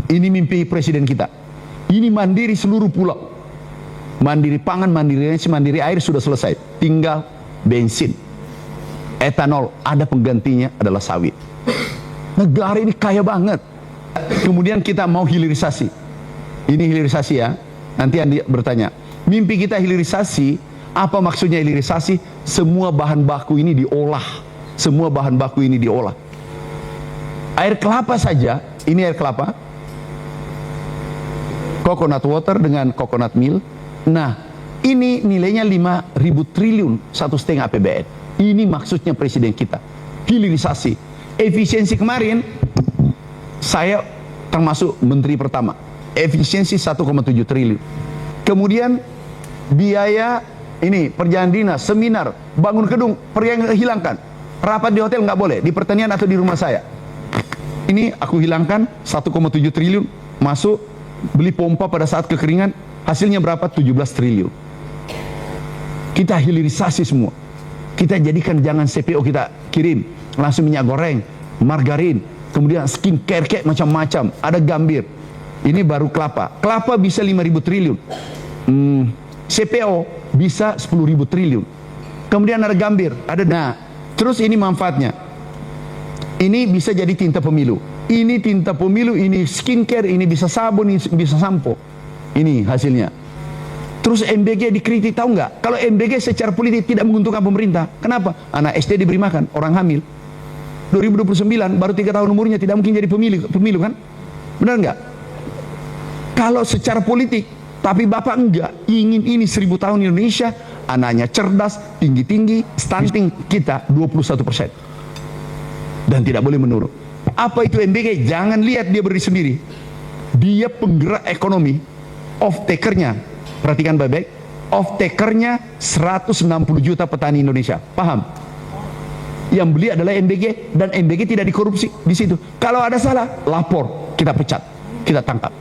Ini mimpi presiden kita. Ini mandiri seluruh pulau. Mandiri pangan, mandiri energi, mandiri air sudah selesai. Tinggal bensin, etanol, ada penggantinya adalah sawit. Negara ini kaya banget. Kemudian kita mau hilirisasi. Ini hilirisasi ya. Nanti Andi bertanya, mimpi kita hilirisasi, apa maksudnya hilirisasi? Semua bahan baku ini diolah. Semua bahan baku ini diolah. Air kelapa saja, ini air kelapa, coconut water dengan coconut milk. Nah, ini nilainya 5.000 triliun, 1,5 APBN. Ini maksudnya presiden kita. Hilirisasi. Efisiensi kemarin, saya termasuk menteri pertama. Efisiensi 1,7 triliun. Kemudian biaya ini perjalanan dinas, seminar, bangun gedung, hilangkan. Rapat di hotel nggak boleh, di pertanian atau di rumah saya. Ini aku hilangkan 1,7 triliun, masuk beli pompa pada saat kekeringan, hasilnya berapa? 17 triliun. Kita hilirisasi semua. Kita jadikan, jangan CPO kita kirim, langsung minyak goreng, margarin, kemudian skincare kayak macam-macam, ada gambir. Ini baru kelapa. Kelapa bisa 5.000 triliun. CPO bisa 10.000 triliun. Kemudian ada gambir, ada. Nah, terus ini manfaatnya. Ini bisa jadi tinta pemilu. Ini tinta pemilu, ini skincare, ini bisa sabun, ini bisa sampo. Ini hasilnya. Terus MBG dikritik, tahu nggak? Kalau MBG secara politik tidak menguntungkan pemerintah. Kenapa? Anak SD diberi makan, orang hamil. 2029 baru 3 tahun umurnya, tidak mungkin jadi pemilu kan? Benar nggak? Kalau secara politik, tapi Bapak enggak, ingin ini 1000 tahun Indonesia, anaknya cerdas, tinggi-tinggi, stunting kita 21%. Dan tidak boleh menurun. Apa itu MBG? Jangan lihat dia berdiri sendiri. Dia penggerak ekonomi, off-takernya, perhatikan baik-baik, off-takernya 160 juta petani Indonesia. Paham? Yang beli adalah MBG, dan MBG tidak dikorupsi di situ. Kalau ada salah, lapor, kita pecat, kita tangkap.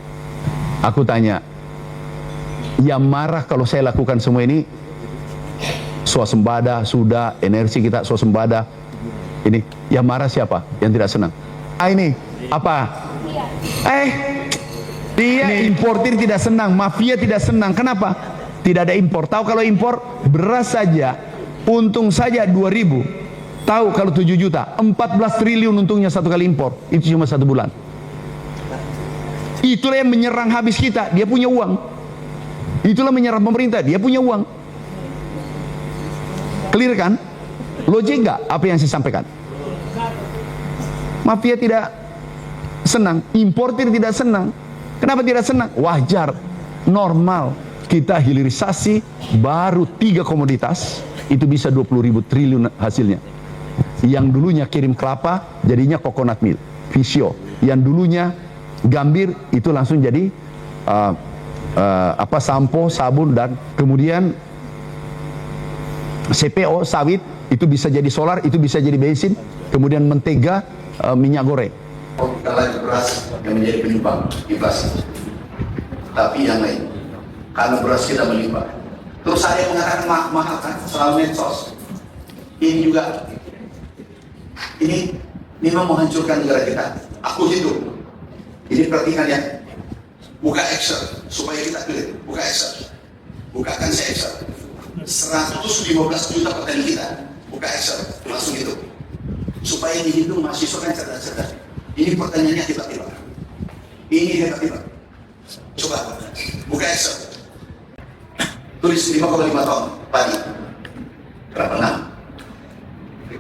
Aku tanya, yang marah kalau saya lakukan semua ini, swasembada sudah, energi kita swasembada, ini yang marah siapa? Yang tidak senang. Ini apa? Dia importir tidak senang, mafia tidak senang. Kenapa? Tidak ada impor. Tahu kalau impor beras saja, untung saja 2.000. Tahu kalau 7 juta, 14 triliun untungnya satu kali impor. Itu cuma 1 bulan. Itulah yang menyerang habis kita. Dia punya uang. Itulah menyerang pemerintah. Dia punya uang. Clear kan? Logik nggak apa yang saya sampaikan? Mafia tidak senang, importir tidak senang. Kenapa tidak senang? Wajar, normal. Kita hilirisasi baru 3 komoditas, itu bisa 20.000 triliun hasilnya. Yang dulunya kirim kelapa, jadinya coconut milk, Visio. Yang dulunya gambir, itu langsung jadi sampo, sabun, dan kemudian CPO, sawit, itu bisa jadi solar, itu bisa jadi bensin, kemudian mentega, minyak goreng. Kalau beras yang menjadi penyumbang inflasi, tapi yang lain, karena beras kita melimpah. Terus ada yang mengatakan mahal kan, selalu medsos. Ini juga, ini memang menghancurkan negara kita. Aku hidup. Ini perhatikan ya, buka Excel supaya kita clear. Buka Excel, bukakan saya Excel. 115 juta petani kita, buka Excel, langsung itu. Supaya dihitung mahasiswa kan cerdas-cerdas. Ini pertanyaannya tiba-tiba. Ini tiba-tiba. Coba buka Excel. Tulis 5,5 ton padi. Berapa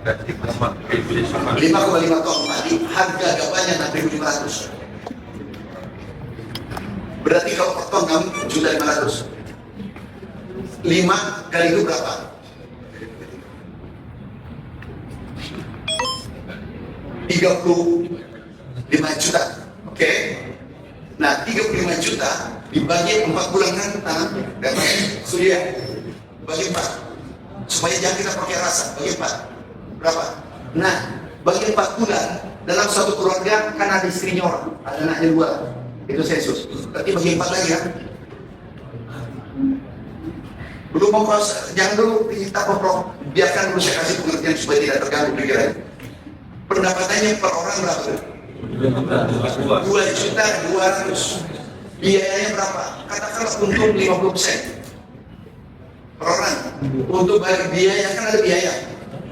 5,5 ton padi. Harga gabahnya 6.500. Berarti kalau per ton 6.500. 5 kali itu berapa? 35 juta. Oke. Nah, 35 juta dibagi 4 bulan kan tanam dan sudah bagi 4. Supaya jangan kita pakai rasa, bagi 4. Berapa? Nah, bagi 4 bulan dalam satu keluarga kan ada istrinya orang, ada anaknya 2. Itu sensus. Berarti bagi 4 lagi kan? Belum mau proses, jangan dulu kita kontrol, biarkan dulu saya kasih pengertian supaya tidak terganggu pikiran. Pendapatannya per orang berapa? 2.200.000. Biayanya berapa? Katakanlah untung 50% per orang. Untuk bayar biaya kan ada biaya.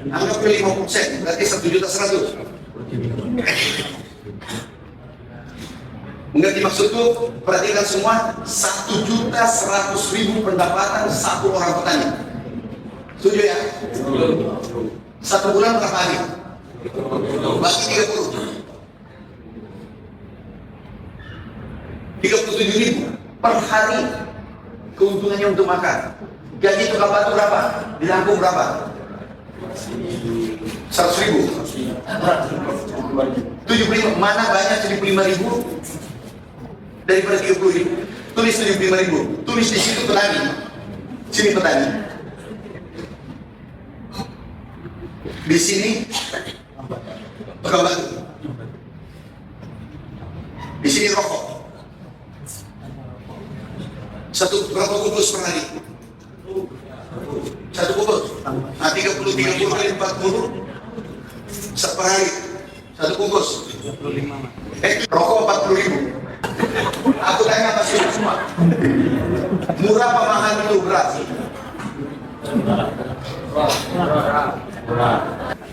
Anggap 50%, berarti 1.100.000. Mengerti maksudku? Perhatikan semua, 1.100.000 pendapatan satu orang petani. Setuju ya? Satu bulan berapa hari? Bagi 37.000 per hari keuntungannya untuk makan. Gaji tukang batu berapa? Di Lampung berapa? 100.000. 75. Mana banyak 75.000 daripada 30.000? Tulis 75.000. Tulis di situ petani. Sini petani. Di sini tukang batu. Di sini rokok. Berapa bungkus per hari? Satu bungkus. Nah, 30 kali 40 per hari. Satu bungkus. Rokok 40.000. Aku tanya masih semua. Murah apa mahal itu beras?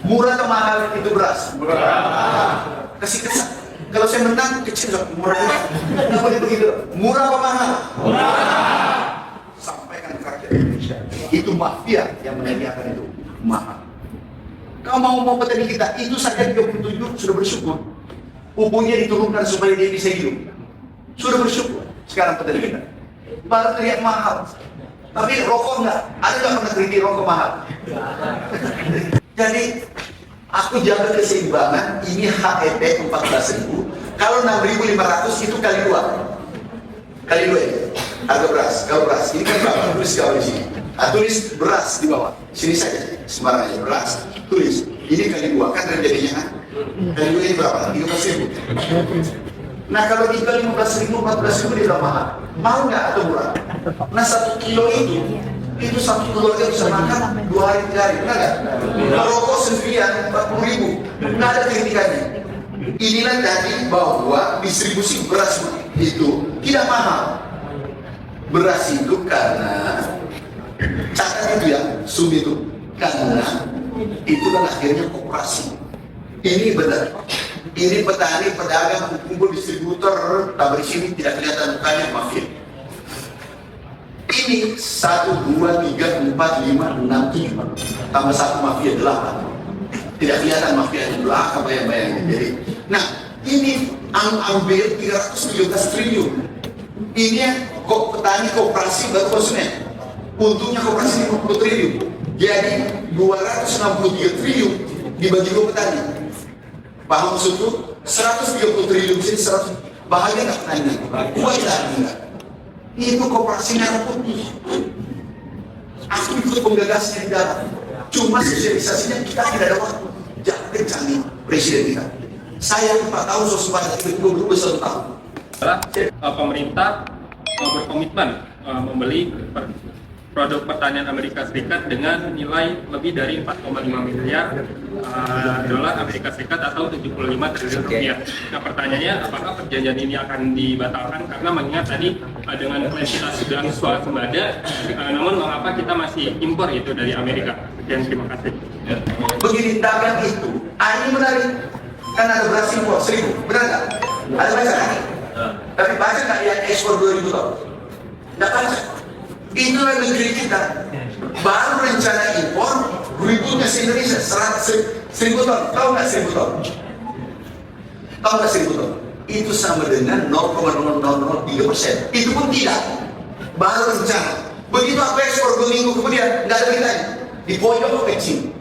Murah atau mahal itu beras? Kasih kesan. Kalau saya menang kecil nggak murah. Kenapa dia begitu? Murah apa mahal? Sampaikan ke rakyat Indonesia. Itu mafia yang menyediakan itu mahal. Kau mau petani kita itu saja 37 sudah bersyukur. Pupuknya diturunkan supaya dia bisa hidup. Sudah bersyukur. Sekarang petani kita baru terlihat mahal. Tapi rokok enggak. Ada nggak pernah kritik rokok mahal? Jadi aku jaga keseimbangan. Ini HEP 14.000. Kalau 6.500 itu kali 2. Kali 2 ya. Harga beras. Kalau beras ini kan berapa? Tulis kau di sini. Tulis beras di bawah. Sini saja. Sembarang aja beras. Tulis. Ini kali 2 kan terjadinya kan? Kali 2 ini berapa? 13.000. Nah kalau kita 15.000, 14.000 dia udah mahal. Mau nggak atau murah? Nah 1 kilo itu satu keluarga bisa makan 2 hari 3 hari, benar nggak? Rokok sendirian 40.000, nggak ada kritikannya. Inilah tadi bahwa distribusi beras itu tidak mahal. Beras itu karena catat itu ya, sum itu karena itu kan akhirnya koperasi. Ini benar. Ini petani, pedagang, kumpul distributor, tabur sini tidak kelihatan mukanya mafia. Ini 1, 2, 3, 4, 5, 6, 7 tambah 1 mafia 8. Tidak kelihatan mafia di belakang bayang-bayangnya. Jadi, nah ini ambil 317 triliun. Ini kok petani koperasi baru konsumen. Untungnya koperasi 50 triliun. Jadi 263 triliun dibagi ke petani. Paham maksudku? 130 triliun sini 100. Bahagia nggak petani? Kuat enggak? Itu koperasi merah putih. Aku ikut penggagasnya di dalam. Cuma sosialisasinya kita tidak ada waktu. Jangan canggih presiden kita. Saya 4 tahun sosmed itu berubah 1 tahun. Pemerintah berkomitmen membeli produk pertanian Amerika Serikat dengan nilai lebih dari 4,5 miliar dolar Amerika Serikat atau 75 triliun rupiah. Nah pertanyaannya, apakah perjanjian ini akan dibatalkan? Karena mengingat tadi dengan klaim kita sudah swasembada, namun mengapa kita masih impor itu dari Amerika? Sekian, terima kasih. Begini dagang itu, ini menarik. Kan ada beras impor 1.000, benar nggak? Ada baca kan? Tapi baca nggak yang ekspor 2.000 ton? Nggak baca. Itulah negeri kita. Baru rencana impor berikutnya se Indonesia 1.000 ton. Tahu nggak 1.000 ton? Tahu nggak 1.000 ton? Itu sama dengan 0,0003%. Itu pun tidak. Baru rencana. Begitu apa ekspor 2 minggu kemudian nggak ada beritanya. Di pojok kecil.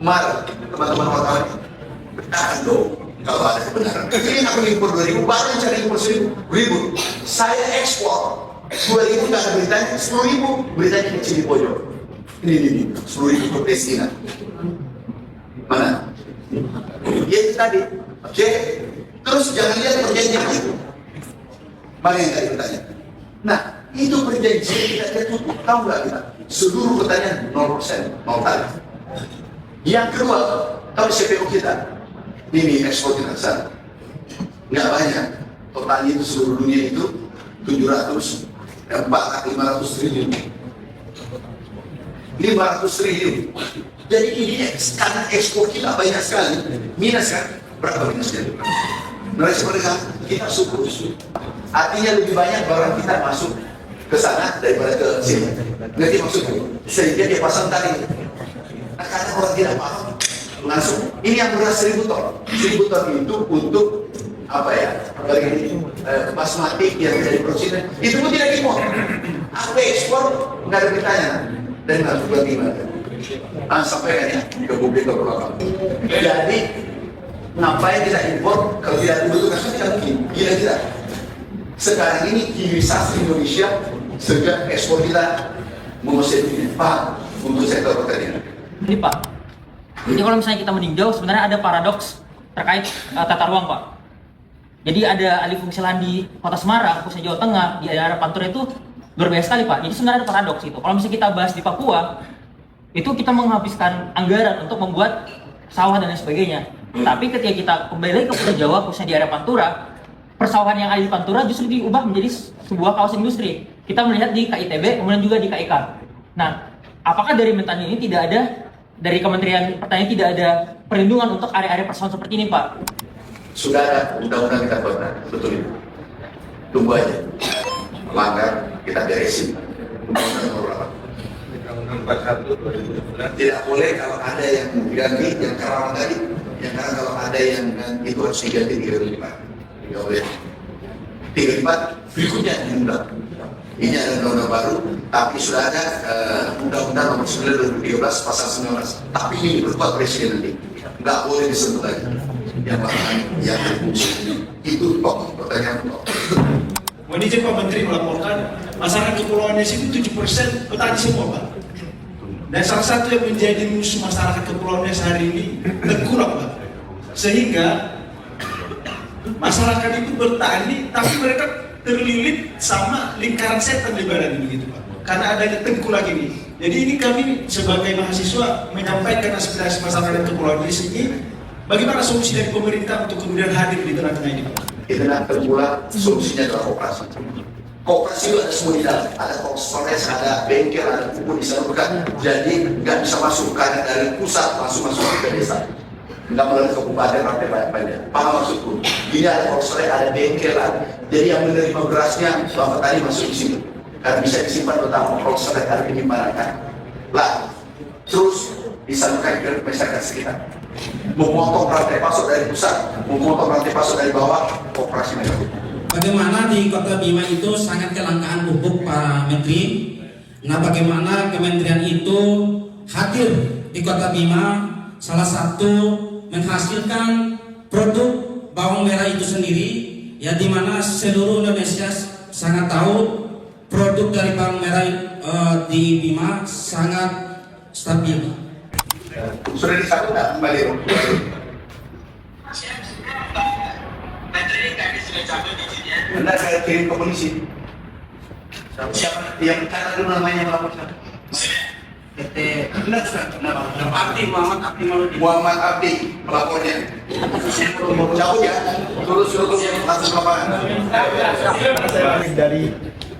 Marah teman-teman wartawan. Benar dong. Kalau ada kebenaran. Ini aku impor 2.000, baru rencana impor 1.000. Saya ekspor 2.000 nggak ada beritanya, 10.000 beritanya kecil di pojok. Ini 10.000 per destinat. Mana? Ya itu tadi. Oke. Terus jangan lihat perjanjian itu. Mana yang tadi bertanya? Nah, itu perjanjian kita tutup. Tahu nggak kita? Seluruh pertanyaan 0%, 0 tarif. Yang kedua, tahu CPO kita. Ini ekspor kita sana. nggak banyak. Totalnya itu seluruh dunia itu 500 triliun. 500 triliun. Jadi ini karena ekspor kita banyak sekali, minus kan? Berapa minusnya? Neraca perdagangan kita surplus. Artinya lebih banyak barang kita masuk ke sana daripada ke sini. Ngerti maksudnya? Sehingga dia pasang tadi. Nah, karena orang tidak paham, langsung ini yang beras 1.000 ton. 1.000 ton itu untuk apa ya? Basmati yang dari produksi itu pun tidak impor. Apa ekspor nggak ada beritanya dan nggak buat gimana? Sampaikan ya ke publik ke belakang. Jadi ngapain kita impor kalau tidak dibutuhkan? Tidak mungkin. Gila tidak. Sekarang ini hilirisasi Indonesia sejak ekspor kita menguasai Pak untuk sektor pertanian. Ini Pak, jadi kalau misalnya kita meninjau sebenarnya ada paradoks terkait tata ruang Pak. Jadi ada alih fungsi lahan di Kota Semarang, khususnya Jawa Tengah, di daerah Pantura itu luar biasa sekali Pak. Jadi sebenarnya ada paradoks itu. Kalau misalnya kita bahas di Papua, itu kita menghabiskan anggaran untuk membuat sawah dan lain sebagainya. Tapi ketika kita kembali ke Pulau Jawa, khususnya di area Pantura, persawahan yang ada di Pantura justru diubah menjadi sebuah kawasan industri. Kita melihat di KITB, kemudian juga di KIK. Nah, apakah dari Mentan ini tidak ada, dari Kementerian Pertanian tidak ada perlindungan untuk area-area persawahan seperti ini, Pak? Sudah ada undang-undang kita buat, betul itu. Tunggu aja. Melanggar, kita beresin. Undang-undang nomor berapa? Tidak boleh kalau ada yang diganti, yang kerawan tadi. Yang karena kalau ada yang itu harus diganti 3 tidak boleh 3 berikutnya diundang. Ini ada undang-undang baru, tapi sudah ada undang-undang nomor 9 2013 pasal 19. Tapi ini berbuat presiden nanti, nggak boleh disentuh lagi. Yang bahkan yang berfungsi itu pokok pertanyaan pokok. Manajer Pak Menteri melaporkan masyarakat Kepulauan Nias itu 7% petani semua Pak. Dan salah satu yang menjadi musuh masyarakat Kepulauan Nias hari ini tengkulak Pak. Sehingga masyarakat itu bertani tapi mereka terlilit sama lingkaran setan lebaran begitu Pak. Karena adanya tengkulak ini. Jadi ini kami sebagai mahasiswa menyampaikan aspirasi masyarakat Kepulauan Nias ini, bagaimana solusi dari pemerintah untuk kemudian hadir di tengah-tengah ini Pak? Itu nanti tengkulak solusinya adalah koperasi. Koperasi itu ada semua di dalam, ada tokstores, ada bengkel, ada kumpul di sana bukan. Jadi nggak bisa masuk karena dari pusat masuk ke desa. Nggak melalui kabupaten sampai banyak. Paham maksudku? Ini ada tokstores, ada bengkel, jadi yang menerima berasnya selama tadi masuk di sini. Karena bisa disimpan utama tokstores ada penyimpanan kan. Lah, terus disalurkan ke masyarakat sekitar. Memotong rantai pasok dari pusat, memotong rantai pasok dari bawah, koperasi mereka. Bagaimana di Kota Bima itu sangat kelangkaan pupuk Pak Menteri. Nah, bagaimana kementerian itu hadir di Kota Bima, salah satu menghasilkan produk bawang merah itu sendiri, ya di mana seluruh Indonesia sangat tahu produk dari bawang merah di Bima sangat stabil. Sudah disambut nggak kembali? Anda saya kirim ke polisi. Siapa yang kata dulu namanya melaporkan? Muhammad Abdi pelapornya. Cabut ya, terus langsung lapangan. Dari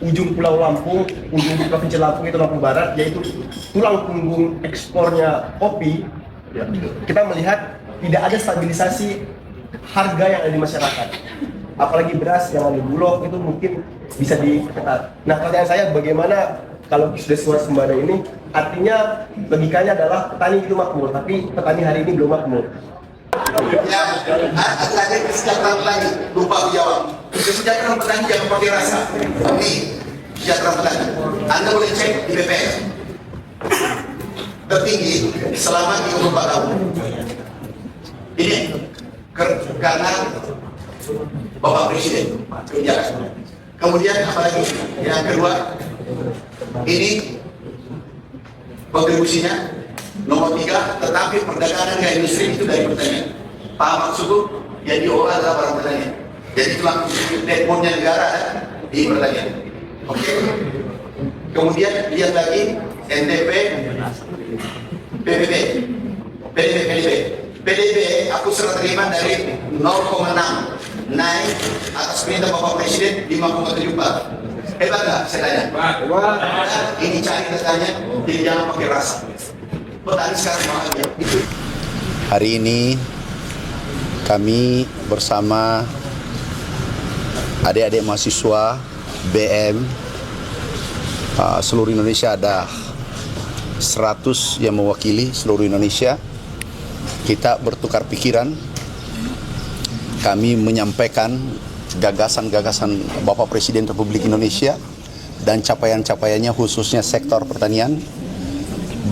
ujung Pulau Lampung, ujung di Provinsi Lampung itu Lampung Barat, yaitu tulang punggung ekspornya kopi. Kita melihat tidak ada stabilisasi harga yang ada di masyarakat. Apalagi beras yang ada di Bulog itu mungkin bisa diperketat. Nah, pertanyaan saya bagaimana kalau sudah swasembada ini, artinya logikanya adalah petani itu makmur, tapi petani hari ini belum makmur. Ya, ada kesejahteraan petani, lupa jawab. Kesejahteraan petani jangan pakai rasa. Ini kesejahteraan petani. Anda boleh cek di BPS. Tertinggi selama 24 tahun. Ini karena Bapak Presiden kebijakan. Kemudian apalagi yang kedua, ini kontribusinya nomor 3, tetapi perdagangan dan industri itu dari pertanian. Paham maksudku? Yang diolah adalah barang pertanian. Jadi tulang backbone-nya negara di pertanian. Oke. Kemudian lihat lagi NTP, PDB. PDB aku serah terima dari 0,6 naik atas perintah Bapak Presiden 5,7 Pak. Hebat nggak saya tanya? Ini cari datanya, jadi jangan pakai rasa. Petani sekarang bahagia. Hari ini kami bersama adik-adik mahasiswa BM seluruh Indonesia, ada 100 yang mewakili seluruh Indonesia. Kita bertukar pikiran, kami menyampaikan gagasan-gagasan Bapak Presiden Republik Indonesia dan capaian-capaiannya khususnya sektor pertanian,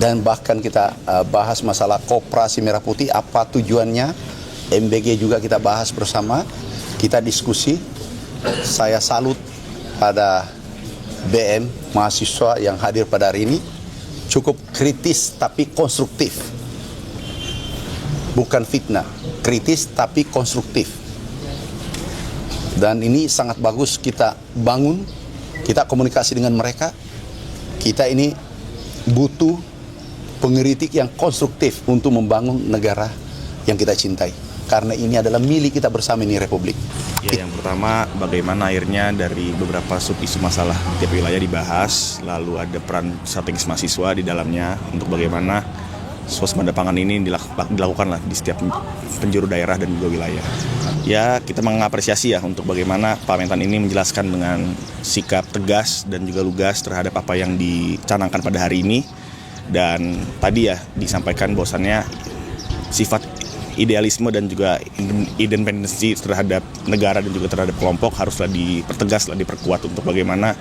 dan bahkan kita bahas masalah Koperasi Merah Putih, apa tujuannya. MBG juga kita bahas bersama, kita diskusi. Saya salut pada BM mahasiswa yang hadir pada hari ini, cukup kritis tapi konstruktif. Bukan fitnah, kritis tapi konstruktif. Dan ini sangat bagus kita bangun, kita komunikasi dengan mereka. Kita ini butuh pengkritik yang konstruktif untuk membangun negara yang kita cintai. Karena ini adalah milik kita bersama, ini Republik. Ya, yang pertama bagaimana akhirnya dari beberapa sub-isu masalah tiap wilayah dibahas, lalu ada peran strategis mahasiswa di dalamnya untuk bagaimana swasembada pangan ini dilakukanlah di setiap penjuru daerah dan juga wilayah. Ya, kita mengapresiasi ya untuk bagaimana Pak Mentan ini menjelaskan dengan sikap tegas dan juga lugas terhadap apa yang dicanangkan pada hari ini. Dan tadi ya disampaikan bahwasannya sifat idealisme dan juga independensi terhadap negara dan juga terhadap kelompok haruslah dipertegas, diperkuat untuk bagaimana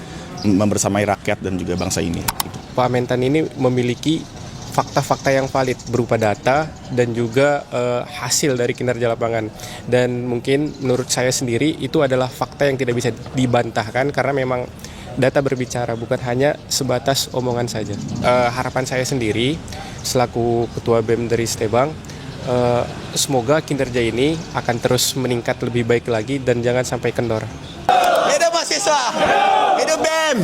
membersamai rakyat dan juga bangsa ini. Pak Mentan ini memiliki fakta-fakta yang valid berupa data dan juga hasil dari kinerja lapangan. Dan mungkin menurut saya sendiri itu adalah fakta yang tidak bisa dibantahkan karena memang data berbicara, bukan hanya sebatas omongan saja. Harapan saya sendiri selaku Ketua BEM dari Stebang, semoga kinerja ini akan terus meningkat lebih baik lagi dan jangan sampai kendor. Hidup mahasiswa! Hidup BEM!